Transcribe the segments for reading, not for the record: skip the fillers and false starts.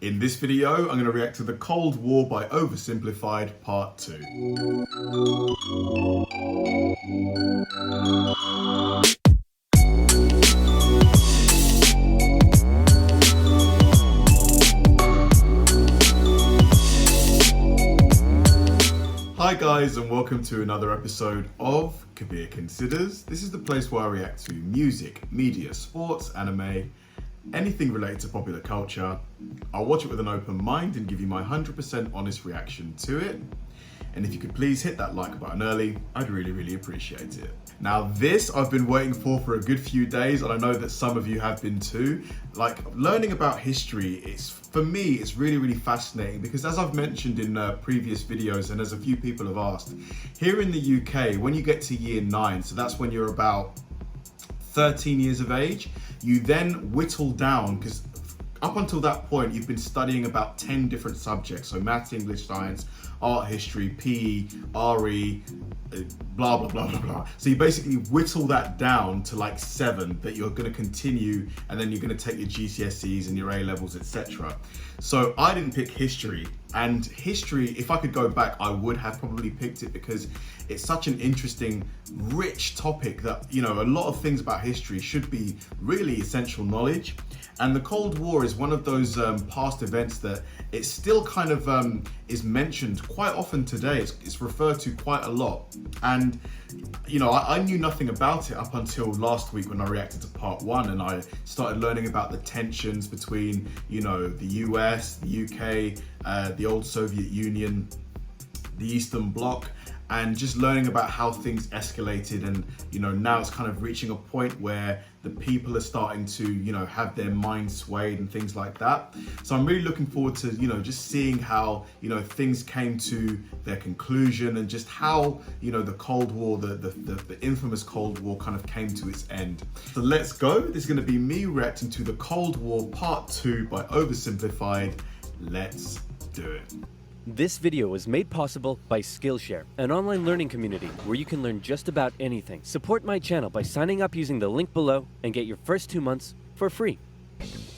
In this video, I'm going to react to The Cold War by Oversimplified Part 2. Hi guys, and welcome to another episode of Kabir Considers. This is the place where I react to music, media, sports, anime, anything related to popular culture. I'll watch it with an open mind and give you my 100% honest reaction to it. And if you could please hit that like button early, I'd really appreciate it. Now this I've been waiting for a good few days, and I know that some of you have been too. Like, learning about history, for me, it's really fascinating because, as I've mentioned in previous videos and as a few people have asked, here in the UK, when you get to year 9, so that's when you're about 13 years of age, you then whittle down, because up until that point you've been studying about 10 different subjects, so maths, English, science, art, history, PE, RE, blah blah. So you basically whittle that down to like 7 that you're going to continue, and then you're going to take your GCSEs and your A levels, etc. So I didn't pick history, and history, if I could go back, I would have probably picked it because it's such an interesting, rich topic that, you know, a lot of things about history should be really essential knowledge. And the Cold War is one of those past events that it still kind of is mentioned quite often today. It's referred to quite a lot. And, you know, I knew nothing about it up until last week when I reacted to part 1, and I started learning about the tensions between, you know, the US, the UK, the old Soviet Union, the Eastern Bloc, and just learning about how things escalated. And, you know, now it's kind of reaching a point where the people are starting to, you know, have their minds swayed and things like that. So I'm really looking forward to, you know, just seeing how, you know, things came to their conclusion, and just how, you know, the Cold War, the infamous Cold War, kind of came to its end. So let's go. This is going to be me reacting to The Cold War Part 2 by Oversimplified. Let's do it. This video was made possible by Skillshare, an online learning community where you can learn just about anything. Support my channel by signing up using the link below and get your first 2 months for free.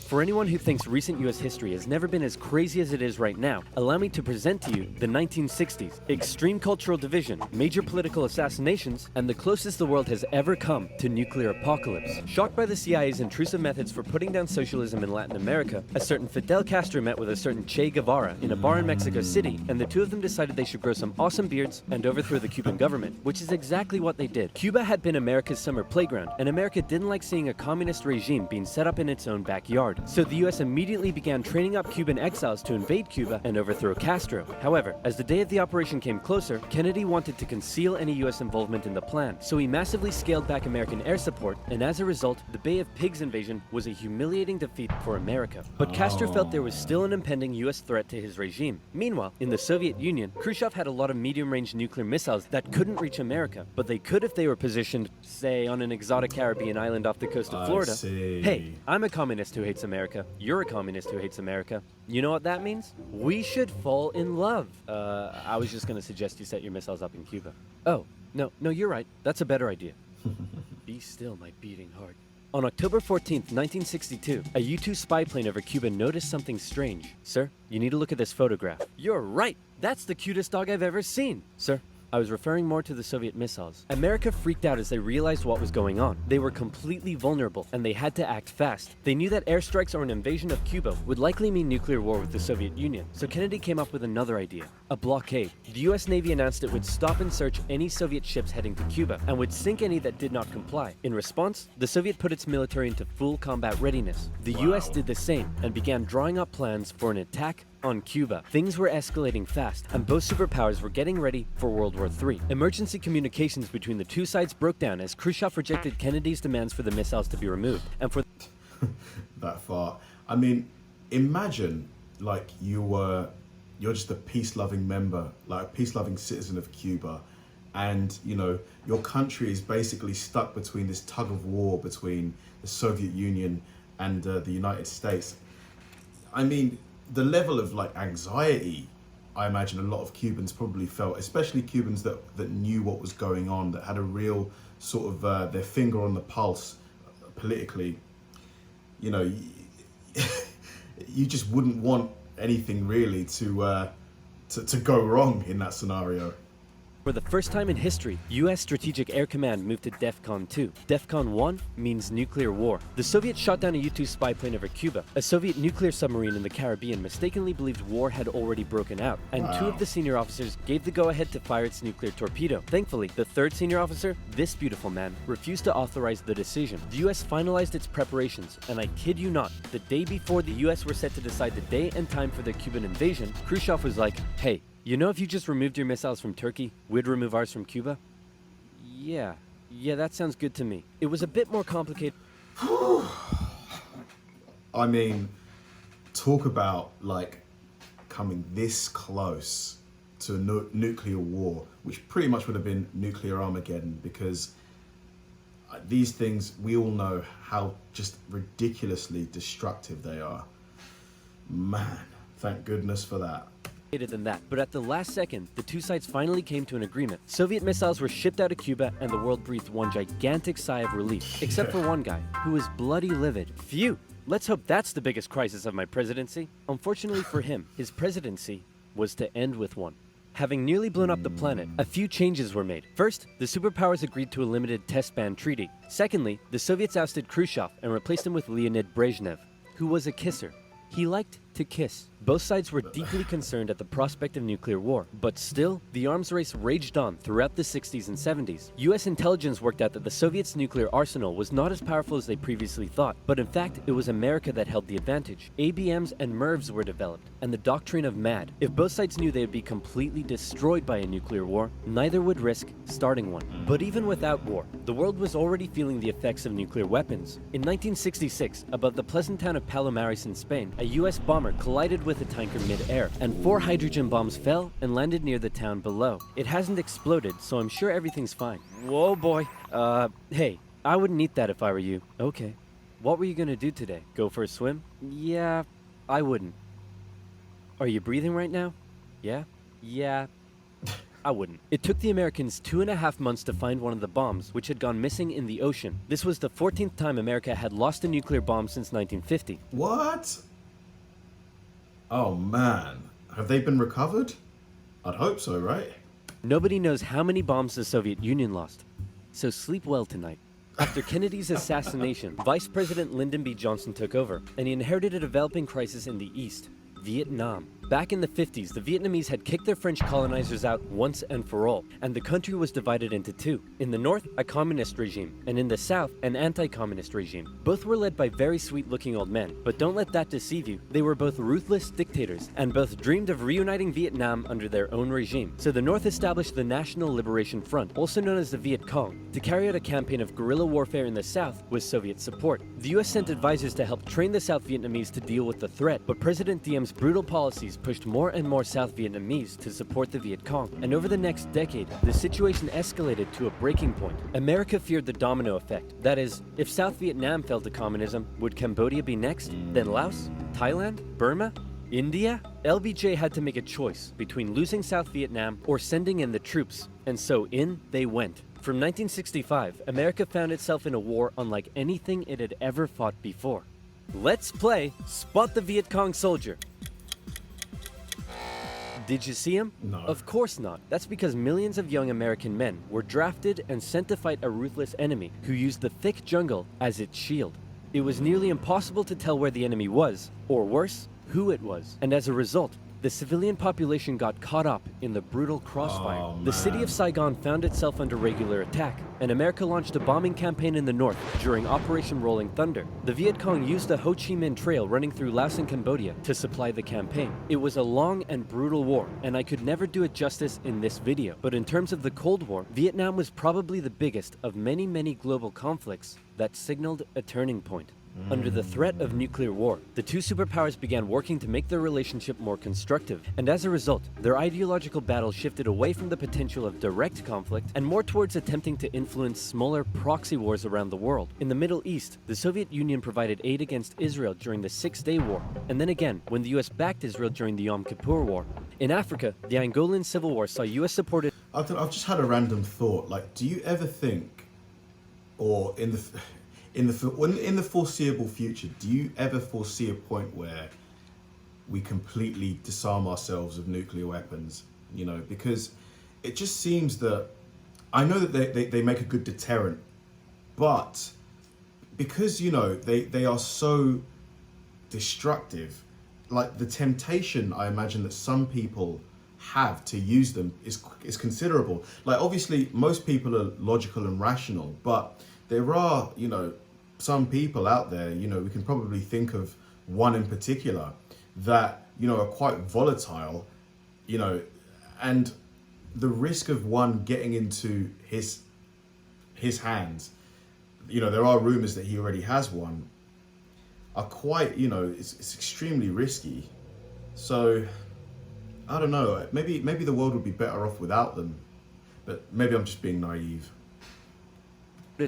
For anyone who thinks recent US history has never been as crazy as it is right now, allow me to present to you the 1960s, extreme cultural division, major political assassinations, and the closest the world has ever come to nuclear apocalypse. Shocked by the CIA's intrusive methods for putting down socialism in Latin America, a certain Fidel Castro met with a certain Che Guevara in a bar in Mexico City, and the two of them decided they should grow some awesome beards and overthrow the Cuban government, which is exactly what they did. Cuba had been America's summer playground, and America didn't like seeing a communist regime being set up in its own backyard. So the US immediately began training up Cuban exiles to invade Cuba and overthrow Castro. However, as the day of the operation came closer, Kennedy wanted to conceal any US involvement in the plan, so he massively scaled back American air support, and as a result, the Bay of Pigs invasion was a humiliating defeat for America. But Castro felt there was still an impending US threat to his regime. Meanwhile, in the Soviet Union, Khrushchev had a lot of medium-range nuclear missiles that couldn't reach America, but they could if they were positioned, say, on an exotic Caribbean island off the coast of Florida. Hey, I'm a communist who hates America. You're a communist who hates America. You know what that means? We should fall in love. I was just gonna suggest you set your missiles up in Cuba. Oh, no, you're right. That's a better idea. Be still, my beating heart. On October 14th, 1962, a U-2 spy plane over Cuba noticed something strange. Sir, you need to look at this photograph. You're right. That's the cutest dog I've ever seen. Sir, I was referring more to the Soviet missiles. America freaked out as they realized what was going on. They were completely vulnerable, and they had to act fast. They knew that airstrikes or an invasion of Cuba would likely mean nuclear war with the Soviet Union, so Kennedy came up with another idea: a blockade. The US Navy announced it would stop and search any Soviet ships heading to Cuba, and would sink any that did not comply. In response, the Soviet put its military into full combat readiness. The US did the same, and began drawing up plans for an attack on Cuba. Things were escalating fast, and both superpowers were getting ready for World War III. Emergency communications between the two sides broke down as Khrushchev rejected Kennedy's demands for the missiles to be removed, and for that far. I mean, imagine like you're just a peace-loving member, like a peace-loving citizen of Cuba, and, you know, your country is basically stuck between this tug of war between the Soviet Union and the United States. I mean, the level of like anxiety I imagine a lot of Cubans probably felt, especially Cubans that knew what was going on, that had a real sort of their finger on the pulse politically. You know, you just wouldn't want anything really to go wrong in that scenario. For the first time in history, U.S. Strategic Air Command moved to DEFCON 2. DEFCON 1 means nuclear war. The Soviets shot down a U-2 spy plane over Cuba. A Soviet nuclear submarine in the Caribbean mistakenly believed war had already broken out, and two of the senior officers gave the go-ahead to fire its nuclear torpedo. Thankfully, the third senior officer, this beautiful man, refused to authorize the decision. The U.S. finalized its preparations, and I kid you not, the day before the U.S. were set to decide the day and time for the Cuban invasion, Khrushchev was like, "Hey, you know if you just removed your missiles from Turkey, we'd remove ours from Cuba?" Yeah, that sounds good to me. It was a bit more complicated. I mean, talk about like coming this close to a nuclear war, which pretty much would have been nuclear Armageddon, because these things, we all know how just ridiculously destructive they are. Man, thank goodness for that. Than that, but at the last second, the two sides finally came to an agreement. Soviet missiles were shipped out of Cuba, and the world breathed one gigantic sigh of relief, except for one guy, who was bloody livid. Phew! Let's hope that's the biggest crisis of my presidency. Unfortunately for him, his presidency was to end with one. Having nearly blown up the planet, a few changes were made. First, the superpowers agreed to a limited test ban treaty. Secondly, the Soviets ousted Khrushchev and replaced him with Leonid Brezhnev, who was a kisser. He liked to kiss. Both sides were deeply concerned at the prospect of nuclear war, but still, the arms race raged on throughout the 60s and 70s. US intelligence worked out that the Soviets' nuclear arsenal was not as powerful as they previously thought, but in fact, it was America that held the advantage. ABMs and MIRVs were developed, and the doctrine of MAD. If both sides knew they would be completely destroyed by a nuclear war, neither would risk starting one. But even without war, the world was already feeling the effects of nuclear weapons. In 1966, above the pleasant town of Palomares in Spain, a US bomber collided with a tanker mid-air, and 4 hydrogen bombs fell and landed near the town below. It hasn't exploded, so I'm sure everything's fine. Whoa, boy. Hey, I wouldn't eat that if I were you. Okay. What were you gonna do today? Go for a swim? Yeah, I wouldn't. Are you breathing right now? Yeah? Yeah, I wouldn't. It took the Americans 2.5 months to find one of the bombs, which had gone missing in the ocean. This was the 14th time America had lost a nuclear bomb since 1950. What? Oh man, have they been recovered? I'd hope so, right? Nobody knows how many bombs the Soviet Union lost. So sleep well tonight. After Kennedy's assassination, Vice President Lyndon B. Johnson took over, and he inherited a developing crisis in the East, Vietnam. Back in the 50s, the Vietnamese had kicked their French colonizers out once and for all, and the country was divided into two. In the north, a communist regime, and in the south, an anti-communist regime. Both were led by very sweet-looking old men, but don't let that deceive you. They were both ruthless dictators, and both dreamed of reuniting Vietnam under their own regime. So the north established the National Liberation Front, also known as the Viet Cong, to carry out a campaign of guerrilla warfare in the south with Soviet support. The US sent advisors to help train the South Vietnamese to deal with the threat, but President Diem's brutal policies pushed more and more South Vietnamese to support the Viet Cong, and over the next decade, the situation escalated to a breaking point. America feared the domino effect. That is, if South Vietnam fell to communism, would Cambodia be next? Then Laos? Thailand? Burma? India? LBJ had to make a choice between losing South Vietnam or sending in the troops, and so in they went. From 1965, America found itself in a war unlike anything it had ever fought before. Let's play Spot the Viet Cong Soldier. Did you see him? No. Of course not. That's because millions of young American men were drafted and sent to fight a ruthless enemy who used the thick jungle as its shield. It was nearly impossible to tell where the enemy was, or worse, who it was. And as a result, the civilian population got caught up in the brutal crossfire. Oh, the city of Saigon found itself under regular attack, and America launched a bombing campaign in the north during Operation Rolling Thunder. The Viet Cong used the Ho Chi Minh Trail running through Laos and Cambodia to supply the campaign. It was a long and brutal war, and I could never do it justice in this video. But in terms of the Cold War, Vietnam was probably the biggest of many, many global conflicts that signaled a turning point. Under the threat of nuclear war, the two superpowers began working to make their relationship more constructive, and as a result, their ideological battle shifted away from the potential of direct conflict and more towards attempting to influence smaller proxy wars around the world. In the Middle East, the Soviet Union provided aid against Israel during the Six-Day War, and then again when the US backed Israel during the Yom Kippur War. In Africa, the Angolan Civil War saw US supported... I've just had a random thought. Like, do you ever think, or in the foreseeable future, do you ever foresee a point where we completely disarm ourselves of nuclear weapons, you know, because it just seems that, I know that they make a good deterrent, but because, you know, they are so destructive, like the temptation I imagine that some people have to use them is considerable. Like obviously most people are logical and rational, but there are, you know, some people out there, you know, we can probably think of one in particular that, you know, are quite volatile, you know, and the risk of one getting into his hands, you know, there are rumors that he already has one, are quite, you know, it's extremely risky. So I don't know, maybe the world would be better off without them, but maybe I'm just being naive.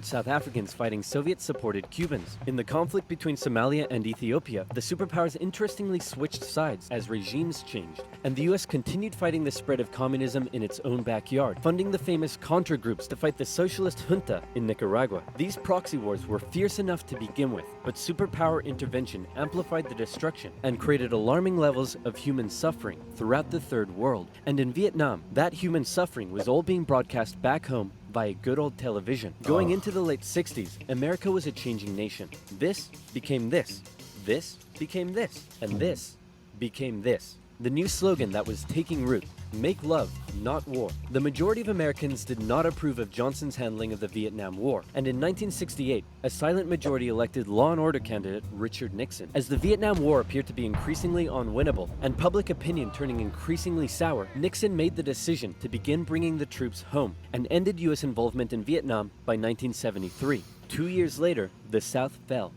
South Africans fighting Soviet-supported Cubans. In the conflict between Somalia and Ethiopia, the superpowers interestingly switched sides as regimes changed, and the US continued fighting the spread of communism in its own backyard, funding the famous Contra groups to fight the socialist junta in Nicaragua. These proxy wars were fierce enough to begin with, but superpower intervention amplified the destruction and created alarming levels of human suffering throughout the Third World. And in Vietnam, that human suffering was all being broadcast back home via good old television. Going into the late 60s, America was a changing nation. This became this. This became this. And this became this. The new slogan that was taking root: make love, not war. The majority of Americans did not approve of Johnson's handling of the Vietnam War, and in 1968, a silent majority elected law and order candidate Richard Nixon. As the Vietnam War appeared to be increasingly unwinnable, and public opinion turning increasingly sour, Nixon made the decision to begin bringing the troops home, and ended US involvement in Vietnam by 1973. 2 years later, the South fell.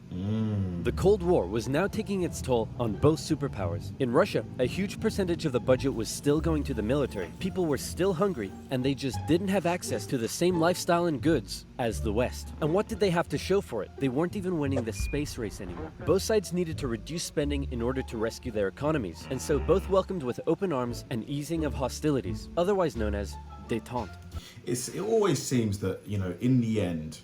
The Cold War was now taking its toll on both superpowers. In Russia, a huge percentage of the budget was still going to the military. People were still hungry, and they just didn't have access to the same lifestyle and goods as the West. And what did they have to show for it? They weren't even winning the space race anymore. Both sides needed to reduce spending in order to rescue their economies, and so both welcomed with open arms an easing of hostilities, otherwise known as détente. It always seems that, you know, in the end,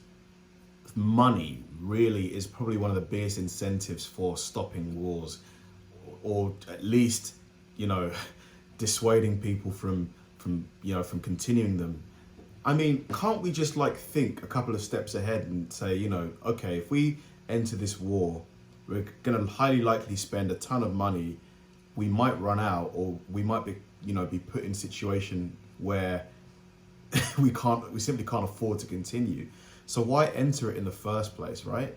money really is probably one of the biggest incentives for stopping wars, or at least, you know, dissuading people from continuing them. I mean, can't we just like think a couple of steps ahead and say, you know, okay, if we enter this war, we're going to highly likely spend a ton of money. We might run out, or we might be, you know, be put in a situation where we simply can't afford to continue. So why enter it in the first place, right?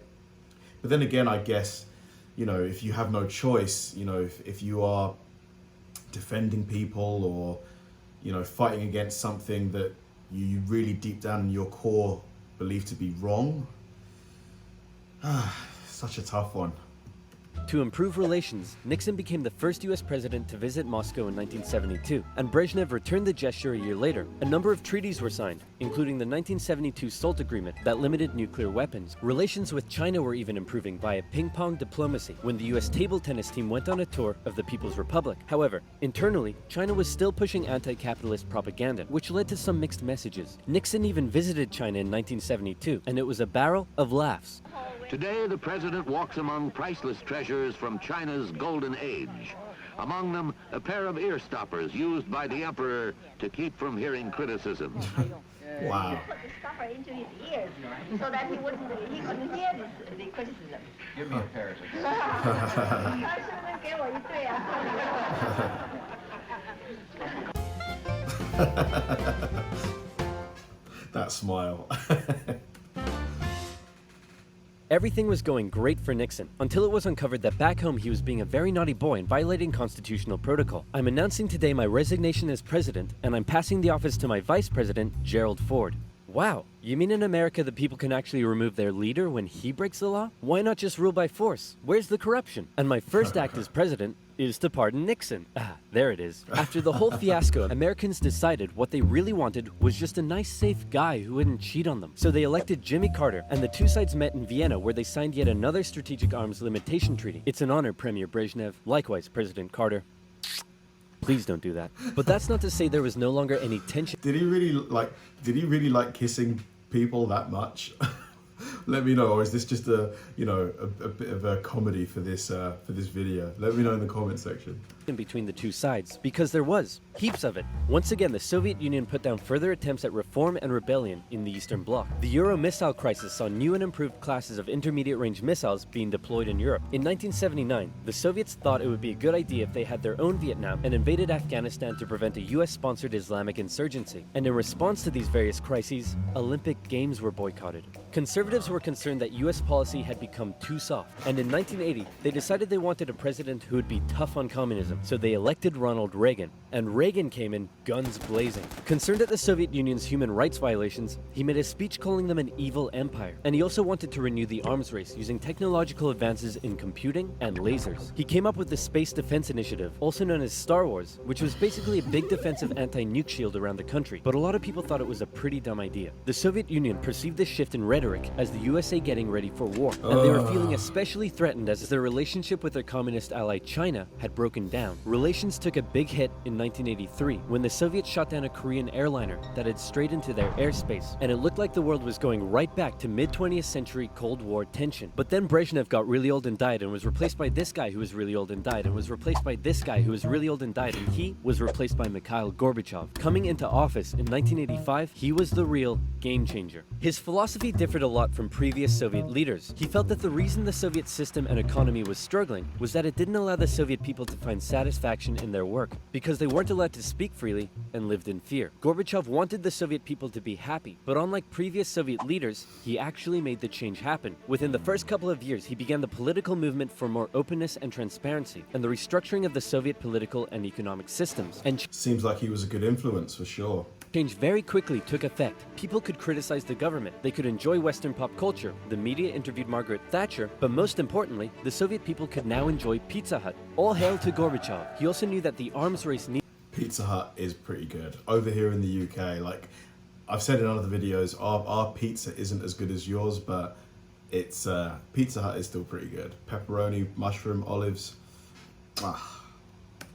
But then again, I guess, you know, if you have no choice, you know, if you are defending people, or, you know, fighting against something that you really deep down in your core believe to be wrong, such a tough one. To improve relations, Nixon became the first US president to visit Moscow in 1972, and Brezhnev returned the gesture a year later. A number of treaties were signed, including the 1972 SALT agreement that limited nuclear weapons. Relations with China were even improving via ping-pong diplomacy when the US table tennis team went on a tour of the People's Republic. However, internally, China was still pushing anti-capitalist propaganda, which led to some mixed messages. Nixon even visited China in 1972, and it was a barrel of laughs. Today, the president walks among priceless treasures from China's golden age. Among them, a pair of ear stoppers used by the emperor to keep from hearing criticism. Wow. Put the stopper into his ears so that he couldn't hear the criticism. Give me a pair of them. 他是不是给我一对啊？ That smile. Everything was going great for Nixon, until it was uncovered that back home he was being a very naughty boy and violating constitutional protocol. I'm announcing today my resignation as president, and I'm passing the office to my vice president, Gerald Ford. Wow, you mean in America that people can actually remove their leader when he breaks the law? Why not just rule by force? Where's the corruption? And my first act as president is to pardon Nixon. There it is. After the whole fiasco, Americans decided what they really wanted was just a nice, safe guy who wouldn't cheat on them. So they elected Jimmy Carter, and the two sides met in Vienna, where they signed yet another strategic arms limitation treaty. It's an honor, Premier Brezhnev. Likewise, President Carter. Please don't do that. But that's not to say there was no longer any tension. Did he really like kissing people that much? Let me know, or is this just a bit of a comedy for this video? Let me know in the comment section. In between the two sides, because there was heaps of it. Once again, the Soviet Union put down further attempts at reform and rebellion in the Eastern Bloc. The Euro missile crisis saw new and improved classes of intermediate-range missiles being deployed in Europe. In 1979, the Soviets thought it would be a good idea if they had their own Vietnam and invaded Afghanistan to prevent a US-sponsored Islamic insurgency. And in response to these various crises, Olympic Games were boycotted. Conservatives were concerned that US policy had become too soft, and in 1980, they decided they wanted a president who would be tough on communism, so they elected Ronald Reagan. And Reagan came in guns blazing. Concerned at the Soviet Union's human rights violations, he made a speech calling them an evil empire. And he also wanted to renew the arms race using technological advances in computing and lasers. He came up with the Space Defense Initiative, also known as Star Wars, which was basically a big defensive anti-nuke shield around the country. But a lot of people thought it was a pretty dumb idea. The Soviet Union perceived this shift in rhetoric as the USA getting ready for war, and they were feeling especially threatened as their relationship with their communist ally China had broken down. Relations took a big hit in 1983 when the Soviets shot down a Korean airliner that had strayed into their airspace, and it looked like the world was going right back to mid-20th century Cold War tension. But then Brezhnev got really old and died, and was replaced by this guy who was really old and died, and was replaced by this guy who was really old and died, and he was replaced by Mikhail Gorbachev. Coming into office in 1985, he was the real game changer. His philosophy differed a lot from previous Soviet leaders. He felt that the reason the Soviet system and economy was struggling was that it didn't allow the Soviet people to find satisfaction in their work, because they weren't allowed to speak freely and lived in fear. Gorbachev wanted the Soviet people to be happy, but unlike previous Soviet leaders, he actually made the change happen. Within the first couple of years, he began the political movement for more openness and transparency, and the restructuring of the Soviet political and economic systems. And Seems like he was a good influence for sure. change very quickly took effect. People could criticize the government, they could enjoy Western pop culture, the media interviewed Margaret Thatcher, but most importantly, the Soviet people could now enjoy Pizza Hut. All hail to Gorbachev. He also knew that the arms race needed Pizza Hut is pretty good. Over here in the UK, like I've said in other videos, our pizza isn't as good as yours, but it's Pizza Hut is still pretty good. Pepperoni, mushroom, olives.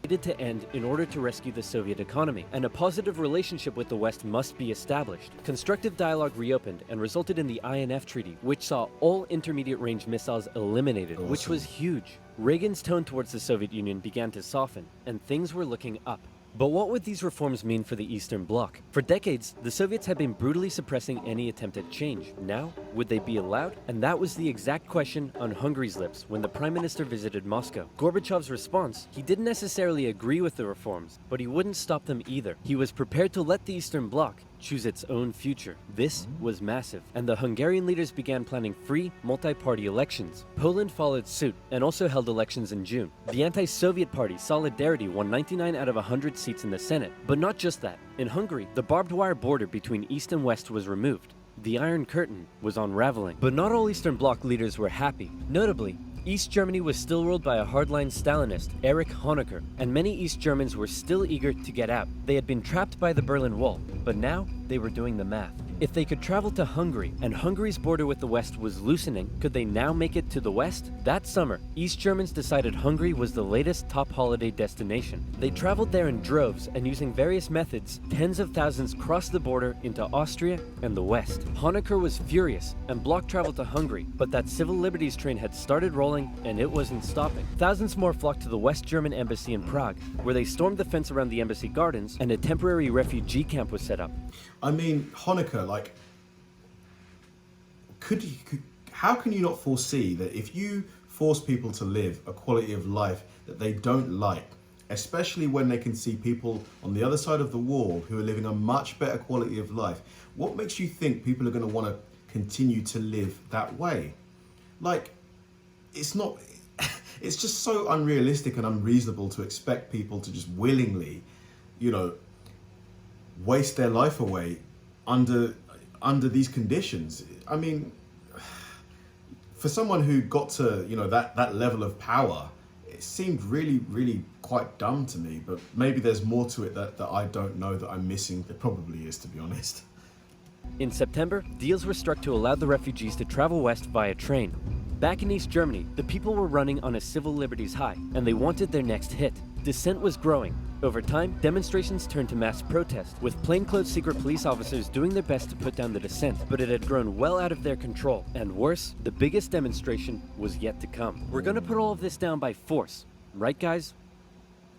needed to end in order to rescue the Soviet economy, and a positive relationship with the West must be established. Constructive dialogue reopened and resulted in the INF Treaty, which saw all intermediate-range missiles eliminated, which was huge. Reagan's tone towards the Soviet Union began to soften, and things were looking up. But what would these reforms mean for the Eastern Bloc? For decades, the Soviets had been brutally suppressing any attempt at change. Now, would they be allowed? And that was the exact question on Hungary's lips when the Prime Minister visited Moscow. Gorbachev's response, he didn't necessarily agree with the reforms, but he wouldn't stop them either. He was prepared to let the Eastern Bloc choose its own future. This was massive, and the Hungarian leaders began planning free, multi-party elections. Poland followed suit, and also held elections in June. The anti-Soviet party, Solidarity, won 99 out of 100 seats in the Senate. But not just that. In Hungary, the barbed wire border between East and West was removed. The Iron Curtain was unraveling. But not all Eastern Bloc leaders were happy. Notably, East Germany was still ruled by a hardline Stalinist, Erich Honecker, and many East Germans were still eager to get out. They had been trapped by the Berlin Wall, but now they were doing the math. If they could travel to Hungary, and Hungary's border with the West was loosening, could they now make it to the West? That summer, East Germans decided Hungary was the latest top holiday destination. They traveled there in droves, and using various methods, tens of thousands crossed the border into Austria and the West. Honecker was furious, and blocked travel to Hungary, but that civil liberties train had started rolling, and it wasn't stopping. Thousands more flocked to the West German embassy in Prague, where they stormed the fence around the embassy gardens, and a temporary refugee camp was set up. I mean, Honecker, like, how can you not foresee that if you force people to live a quality of life that they don't like, especially when they can see people on the other side of the wall who are living a much better quality of life, what makes you think people are going to want to continue to live that way? Like, it's not, it's just so unrealistic and unreasonable to expect people to just willingly, you know, waste their life away under these conditions. I mean, for someone who got to, you know, that level of power, it seemed really quite dumb to me, but maybe there's more to it that I don't know, that I'm missing. There probably is, to be honest. In September, deals were struck to allow the refugees to travel west via train. Back in East Germany, the people were running on a civil liberties high, and they wanted their next hit. Dissent was growing. Over time, demonstrations turned to mass protest, with plainclothes secret police officers doing their best to put down the dissent, but it had grown well out of their control. And worse, the biggest demonstration was yet to come. We're gonna put all of this down by force. Right, guys?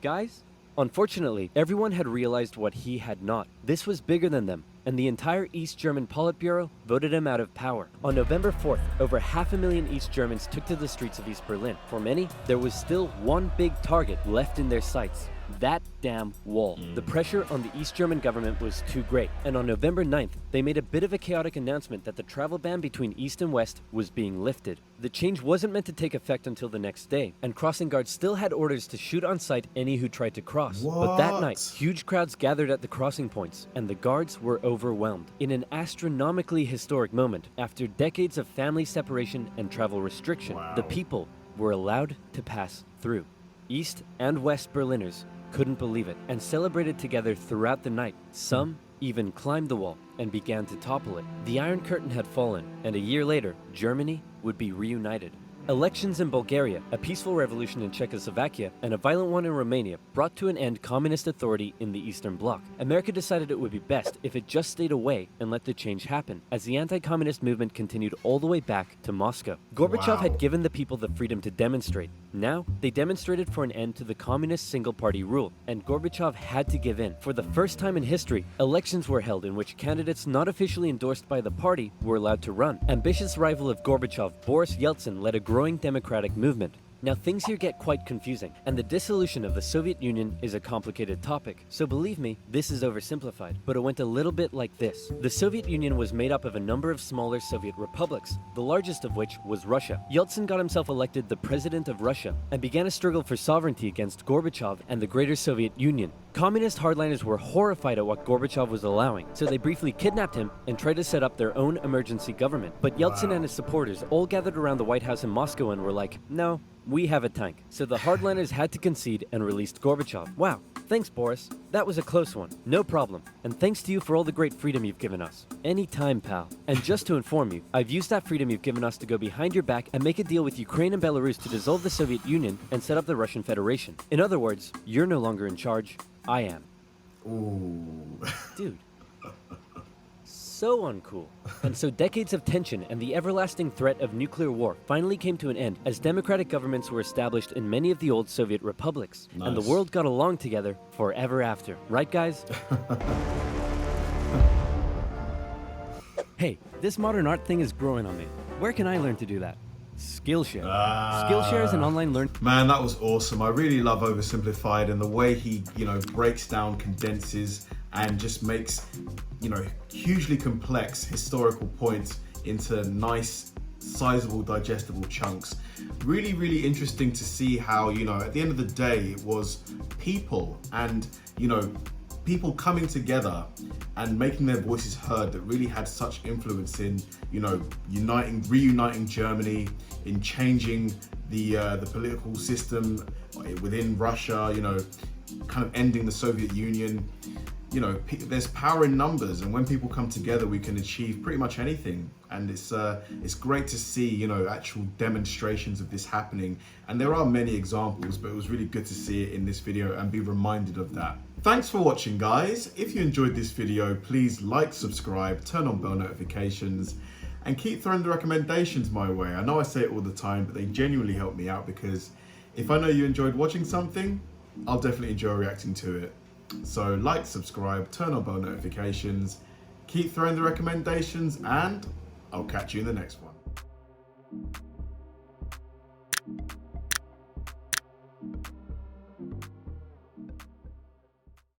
Guys? Unfortunately, everyone had realized what he had not. This was bigger than them, and the entire East German Politburo voted him out of power. On November 4th, over 500,000 East Germans took to the streets of East Berlin. For many, there was still one big target left in their sights. That damn wall. The pressure on the East German government was too great, and on November 9th, they made a bit of a chaotic announcement that the travel ban between East and West was being lifted. The change wasn't meant to take effect until the next day, and crossing guards still had orders to shoot on sight any who tried to cross. But that night, huge crowds gathered at the crossing points, and the guards were overwhelmed. In an astronomically historic moment, after decades of family separation and travel restriction, the people were allowed to pass through. East and West Berliners couldn't believe it and celebrated together throughout the night. Some even climbed the wall and began to topple it. The Iron Curtain had fallen, and a year later, Germany would be reunited. Elections in Bulgaria, a peaceful revolution in Czechoslovakia, and a violent one in Romania brought to an end communist authority in the Eastern Bloc. America decided it would be best if it just stayed away and let the change happen, as the anti-communist movement continued all the way back to Moscow. Gorbachev had given the people the freedom to demonstrate. Now, they demonstrated for an end to the communist single-party rule, and Gorbachev had to give in. For the first time in history, elections were held in which candidates not officially endorsed by the party were allowed to run. Ambitious rival of Gorbachev, Boris Yeltsin, led a growing democratic movement. Now things here get quite confusing, and the dissolution of the Soviet Union is a complicated topic, so believe me, this is oversimplified, but it went a little bit like this. The Soviet Union was made up of a number of smaller Soviet republics, the largest of which was Russia. Yeltsin got himself elected the president of Russia, and began a struggle for sovereignty against Gorbachev and the greater Soviet Union. Communist hardliners were horrified at what Gorbachev was allowing, so they briefly kidnapped him and tried to set up their own emergency government. But Yeltsin and his supporters all gathered around the White House in Moscow and were like, no, we have a tank. So the hardliners had to concede and released Gorbachev. Wow, thanks Boris. That was a close one. No problem. And thanks to you for all the great freedom you've given us. Anytime, pal. And just to inform you, I've used that freedom you've given us to go behind your back and make a deal with Ukraine and Belarus to dissolve the Soviet Union and set up the Russian Federation. In other words, you're no longer in charge. I am. Ooh. Dude. So uncool. And so decades of tension and the everlasting threat of nuclear war finally came to an end as democratic governments were established in many of the old Soviet republics. Nice. And the world got along together forever after. Right, guys? Hey, this modern art thing is growing on me. Where can I learn to do that? Skillshare. Skillshare is an online learn. Man, that was awesome. I really love Oversimplified and the way he, breaks down, condenses, and just makes, hugely complex historical points into nice, sizable, digestible chunks. Really, really interesting to see how, at the end of the day, it was people and, people coming together and making their voices heard that really had such influence in, reuniting Germany, in changing the political system within Russia, kind of ending the Soviet Union. There's power in numbers, and when people come together, we can achieve pretty much anything. And it's great to see, actual demonstrations of this happening. And there are many examples, but it was really good to see it in this video and be reminded of that. Thanks for watching, guys. If you enjoyed this video, please like, subscribe, turn on bell notifications, and keep throwing the recommendations my way. I know I say it all the time, but they genuinely help me out, because if I know you enjoyed watching something, I'll definitely enjoy reacting to it. So like, subscribe, turn on bell notifications, keep throwing the recommendations, and I'll catch you in the next one.